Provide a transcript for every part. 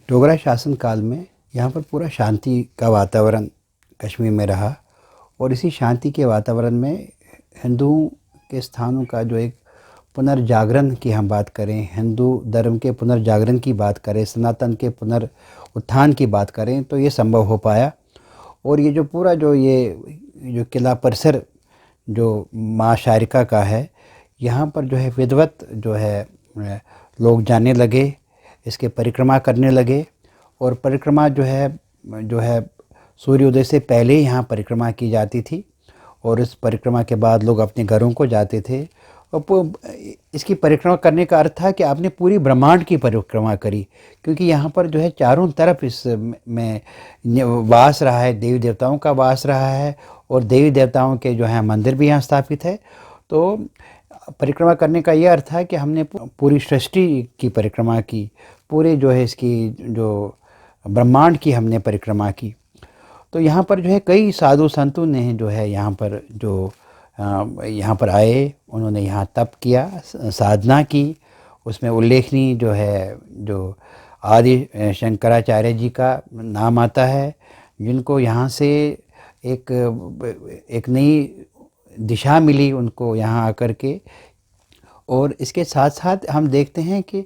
डोगरा शासन काल में यहाँ पर पूरा शांति का वातावरण कश्मीर में रहा और इसी शांति के वातावरण में हिंदुओं के स्थानों का जो एक पुनर्जागरण की हम बात करें, हिंदू धर्म के पुनर्जागरण की बात करें, सनातन के पुनरुत्थान की बात करें तो ये संभव हो पाया। और ये जो पूरा जो किला परिसर जो माँ शारिका का है, यहाँ पर जो है विधिवत जो है लोग जाने लगे, इसके परिक्रमा करने लगे। और परिक्रमा जो है सूर्योदय से पहले ही यहाँ परिक्रमा की जाती थी और इस परिक्रमा के बाद लोग अपने घरों को जाते थे। और इसकी परिक्रमा करने का अर्थ था कि आपने पूरी ब्रह्मांड की परिक्रमा करी, क्योंकि यहाँ पर जो है चारों तरफ इस में वास रहा है, देवी देवताओं का वास रहा है और देवी देवताओं के जो है मंदिर भी यहाँ स्थापित है। तो परिक्रमा करने का ये अर्थ है कि हमने पूरी सृष्टि की परिक्रमा की, पूरे जो है इसकी जो ब्रह्मांड की हमने परिक्रमा की। तो यहाँ पर जो है कई साधु संतों ने जो है यहाँ पर आए, उन्होंने यहाँ तप किया, साधना की। उसमें उल्लेखनीय जो है जो आदि शंकराचार्य जी का नाम आता है, जिनको यहाँ से एक नई दिशा मिली उनको यहाँ आकर के। और इसके साथ साथ हम देखते हैं कि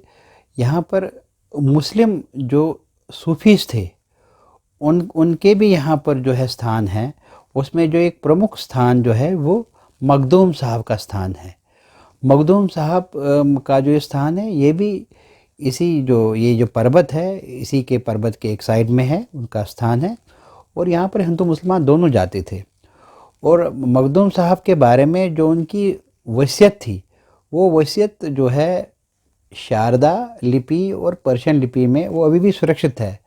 यहाँ पर मुस्लिम जो सूफीज़ थे उनके भी यहाँ पर जो है स्थान है। उसमें जो एक प्रमुख स्थान जो है वो मखदूम साहब का स्थान है। मखदूम साहब का जो स्थान है ये भी ये जो पर्वत है, इसी के पर्वत के एक साइड में है उनका स्थान है। और यहाँ पर हिंदू मुसलमान दोनों जाते थे। और मखदूम साहब के बारे में जो उनकी वसीयत थी, वो वसीयत जो है शारदा लिपि और पर्शियन लिपि में वो अभी भी सुरक्षित है।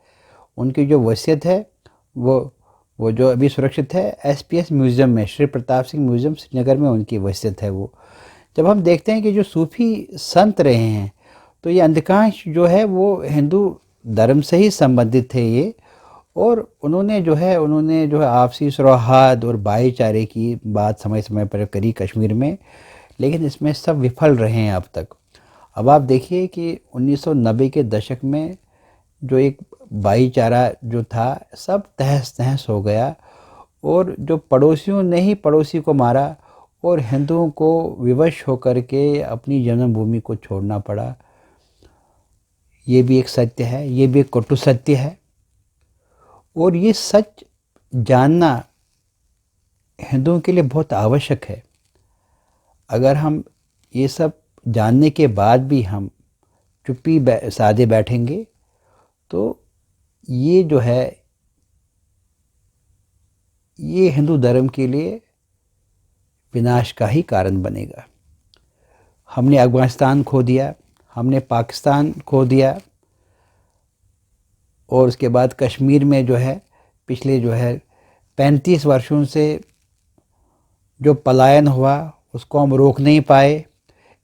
उनकी जो वसीयत है वो जो अभी सुरक्षित है एसपीएस म्यूज़ियम में, श्री प्रताप सिंह म्यूज़ियम श्रीनगर में उनकी वसीयत है वो। जब हम देखते हैं कि जो सूफ़ी संत रहे हैं तो ये अधिकांश जो है वो हिंदू धर्म से ही संबंधित थे ये। और उन्होंने जो है आपसी सौहार्द और भाईचारे की बात समय समय पर करी कश्मीर में, लेकिन इसमें सब विफल रहे हैं अब तक। अब आप देखिए कि 1990 के दशक में जो एक भाईचारा जो था सब तहस नहस हो गया और जो पड़ोसियों ने ही पड़ोसी को मारा और हिंदुओं को विवश होकर के अपनी जन्मभूमि को छोड़ना पड़ा। ये भी एक सत्य है, ये भी एक कटु सत्य है। और ये सच जानना हिंदुओं के लिए बहुत आवश्यक है। अगर हम ये सब जानने के बाद भी हम चुप्पी साधे बैठेंगे तो ये जो है ये हिंदू धर्म के लिए विनाश का ही कारण बनेगा। हमने अफगानिस्तान खो दिया, हमने पाकिस्तान खो दिया और उसके बाद कश्मीर में जो है पिछले 35 वर्षों से जो पलायन हुआ उसको हम रोक नहीं पाए।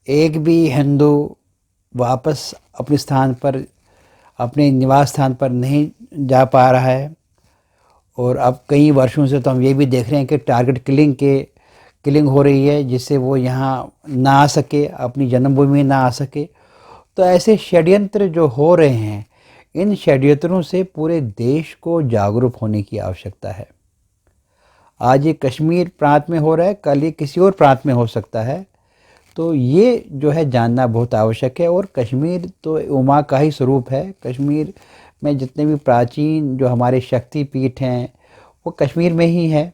एक भी हिंदू वापस अपने स्थान पर, अपने निवास स्थान पर नहीं जा पा रहा है। और अब कई वर्षों से तो हम ये भी देख रहे हैं कि टारगेट किलिंग हो रही है, जिससे वो यहाँ ना आ सके, अपनी जन्मभूमि में ना आ सके। तो ऐसे षड्यंत्र जो हो रहे हैं, इन षड्यंत्रों से पूरे देश को जागरूक होने की आवश्यकता है। आज ये कश्मीर प्रांत में हो रहा है, कल ये किसी और प्रांत में हो सकता है। तो ये जो है जानना बहुत आवश्यक है। और कश्मीर तो उमा का ही स्वरूप है। कश्मीर में जितने भी प्राचीन जो हमारे शक्ति पीठ हैं वो कश्मीर में ही है।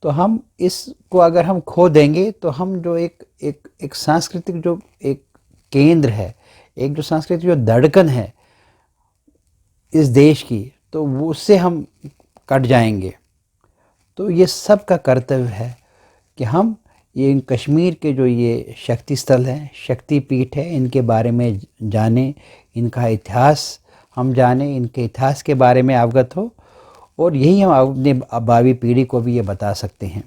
तो हम इसको अगर हम खो देंगे तो हम जो एक सांस्कृतिक जो एक केंद्र है, एक जो सांस्कृतिक जो धड़कन है इस देश की, तो वो उससे हम कट जाएंगे। तो ये सब का कर्तव्य है कि हम ये कश्मीर के जो ये शक्ति स्थल हैं, शक्ति पीठ है, इनके बारे में जानें, इनका इतिहास हम जानें, इनके इतिहास के बारे में अवगत हो। और यही हम अपने भावी पीढ़ी को भी ये बता सकते हैं।